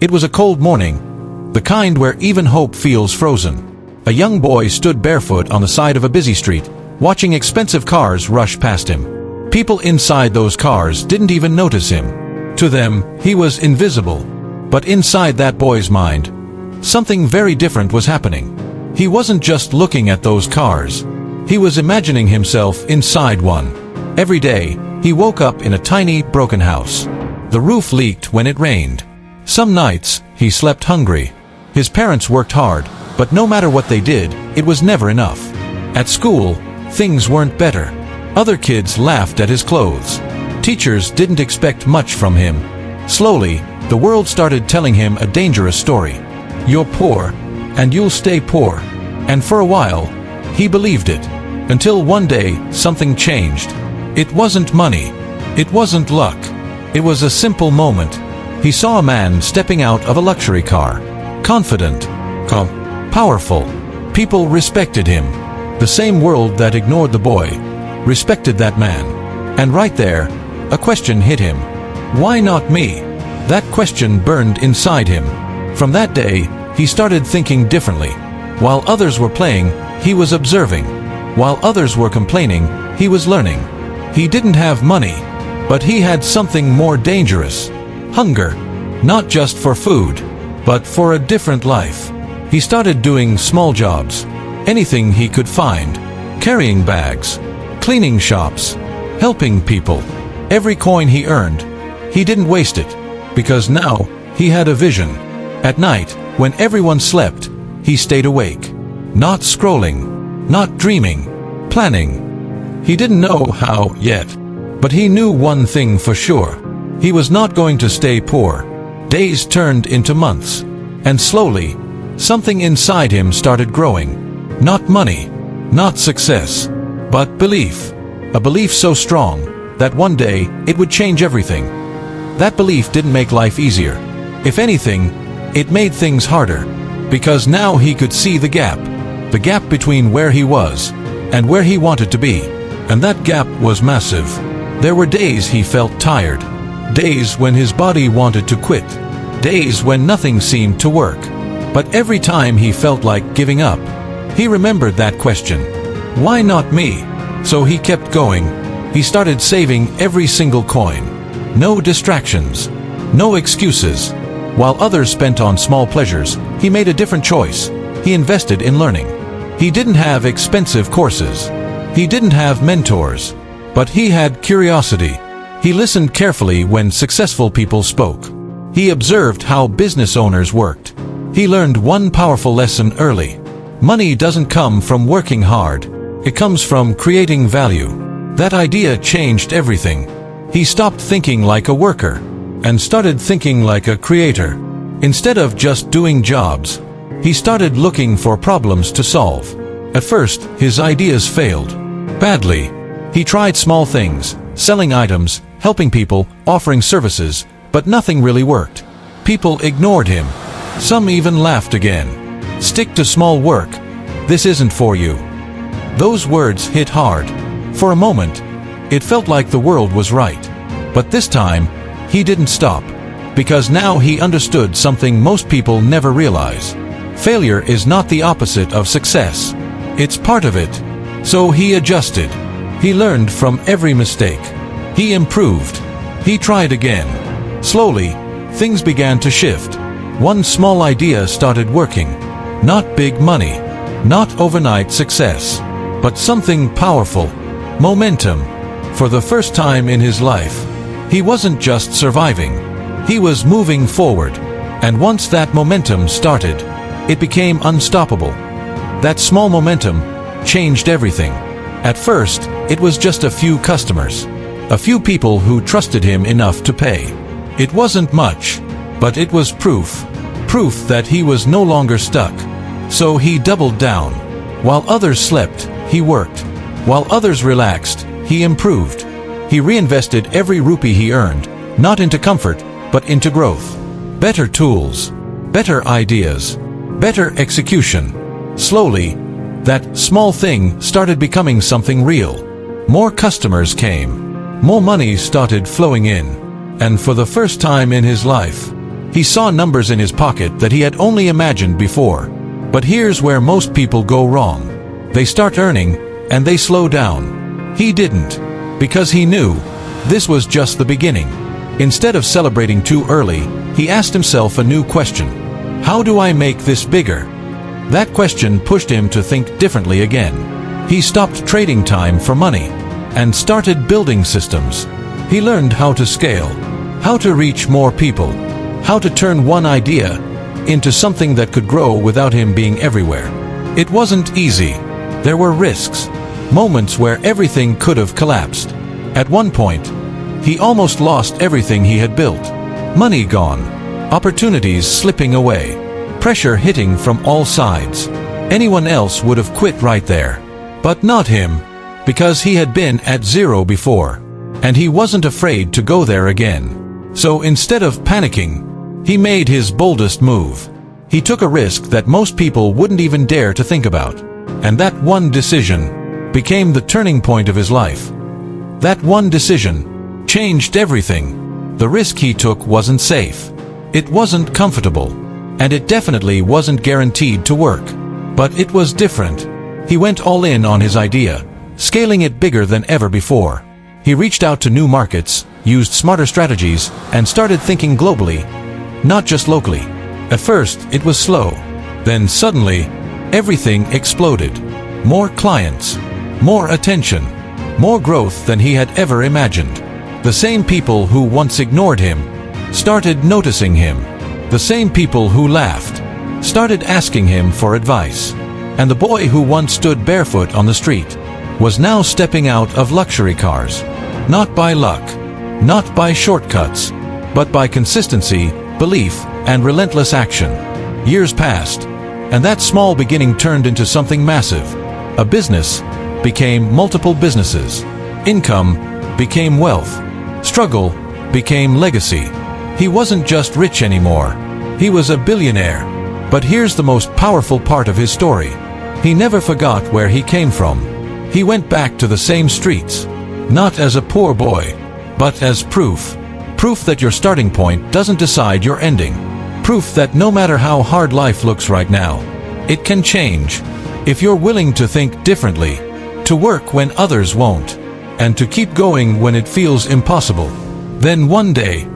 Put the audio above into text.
It was a cold morning, the kind where even hope feels frozen. A young boy stood barefoot on the side of a busy street, watching expensive cars rush past him. People inside those cars didn't even notice him. To them, he was invisible. But inside that boy's mind, something very different was happening. He wasn't just looking at those cars. He was imagining himself inside one. Every day, he woke up in a tiny, broken house. The roof leaked when it rained. Some nights, he slept hungry. His parents worked hard, but no matter what they did, it was never enough. At school, things weren't better. Other kids laughed at his clothes. Teachers didn't expect much from him. Slowly, the world started telling him a dangerous story. You're poor, and you'll stay poor. And for a while, he believed it. Until one day, something changed. It wasn't money. It wasn't luck. It was a simple moment. He saw a man stepping out of a luxury car. Confident. Powerful. People respected him. The same world that ignored the boy respected that man. And right there, a question hit him. Why not me? That question burned inside him. From that day, he started thinking differently. While others were playing, he was observing. While others were complaining, he was learning. He didn't have money, but he had something more dangerous. Hunger. Not just for food, but for a different life. He started doing small jobs. Anything he could find. Carrying bags. Cleaning shops. Helping people. Every coin he earned, he didn't waste it. Because now, he had a vision. At night, when everyone slept, he stayed awake. Not scrolling. Not dreaming. Planning. He didn't know how yet. But he knew one thing for sure. He was not going to stay poor. Days turned into months. And slowly, something inside him started growing. Not money. Not success. But belief. A belief so strong that one day it would change everything. That belief didn't make life easier. If anything, it made things harder. Because now he could see the gap. The gap between where he was and where he wanted to be. And that gap was massive. There were days he felt tired. Days when his body wanted to quit. Days when nothing seemed to work. But every time he felt like giving up, he remembered that question. Why not me? So he kept going. He started saving every single coin. No distractions. No excuses. While others spent on small pleasures, he made a different choice. He invested in learning. He didn't have expensive courses. He didn't have mentors. But he had curiosity. He listened carefully when successful people spoke. He observed how business owners worked. He learned one powerful lesson early. Money doesn't come from working hard. It comes from creating value. That idea changed everything. He stopped thinking like a worker and started thinking like a creator. Instead of just doing jobs, he started looking for problems to solve. At first, his ideas failed badly. He tried small things, selling items, helping people, offering services, but nothing really worked. People ignored him. Some even laughed again. Stick to small work. This isn't for you. Those words hit hard. For a moment, it felt like the world was right. But this time, he didn't stop. Because now he understood something most people never realize. Failure is not the opposite of success. It's part of it. So he adjusted. He learned from every mistake. He improved. He tried again. Slowly, things began to shift. One small idea started working. Not big money. Not overnight success. But something powerful. Momentum. For the first time in his life, he wasn't just surviving. He was moving forward. And once that momentum started, it became unstoppable. That small momentum changed everything. At first, it was just a few customers. A few people who trusted him enough to pay. It wasn't much, but it was proof. Proof that he was no longer stuck. So he doubled down. While others slept, he worked. While others relaxed, he improved. He reinvested every rupee he earned, not into comfort, but into growth. Better tools. Better ideas. Better execution. Slowly, that small thing started becoming something real. More customers came. More money started flowing in. And for the first time in his life, He saw numbers in his pocket that he had only imagined before. But here's where most people go wrong. They start earning, and they slow down. He didn't, because he knew this was just the beginning. Instead of celebrating too early, he asked himself a new question. How do I make this bigger? That question pushed him to think differently again. He stopped trading time for money and started building systems. He learned how to scale, how to reach more people, how to turn one idea into something that could grow without him being everywhere. It wasn't easy. There were risks, moments where everything could have collapsed. At one point, he almost lost everything he had built. Money gone, opportunities slipping away, pressure hitting from all sides. Anyone else would have quit right there. But not him, because he had been at zero before, and he wasn't afraid to go there again. So instead of panicking, he made his boldest move. He took a risk that most people wouldn't even dare to think about. And that one decision became the turning point of his life. That one decision changed everything. The risk he took wasn't safe. It wasn't comfortable. And it definitely wasn't guaranteed to work. But it was different. He went all in on his idea, scaling it bigger than ever before. He reached out to new markets, used smarter strategies, and started thinking globally, not just locally. At first, it was slow. Then suddenly, everything exploded. More clients, more attention, more growth than he had ever imagined. The same people who once ignored him started noticing him. The same people who laughed started asking him for advice. And the boy who once stood barefoot on the street was now stepping out of luxury cars. Not by luck, not by shortcuts, but by consistency, belief, and relentless action. Years passed, and that small beginning turned into something massive. A business became multiple businesses. Income became wealth. Struggle became legacy. He wasn't just rich anymore. He was a billionaire. But here's the most powerful part of his story. He never forgot where he came from. He went back to the same streets, not as a poor boy, but as proof. Proof that your starting point doesn't decide your ending. Proof that no matter how hard life looks right now, it can change if you're willing to think differently, to work when others won't, and to keep going when it feels impossible. Then one day,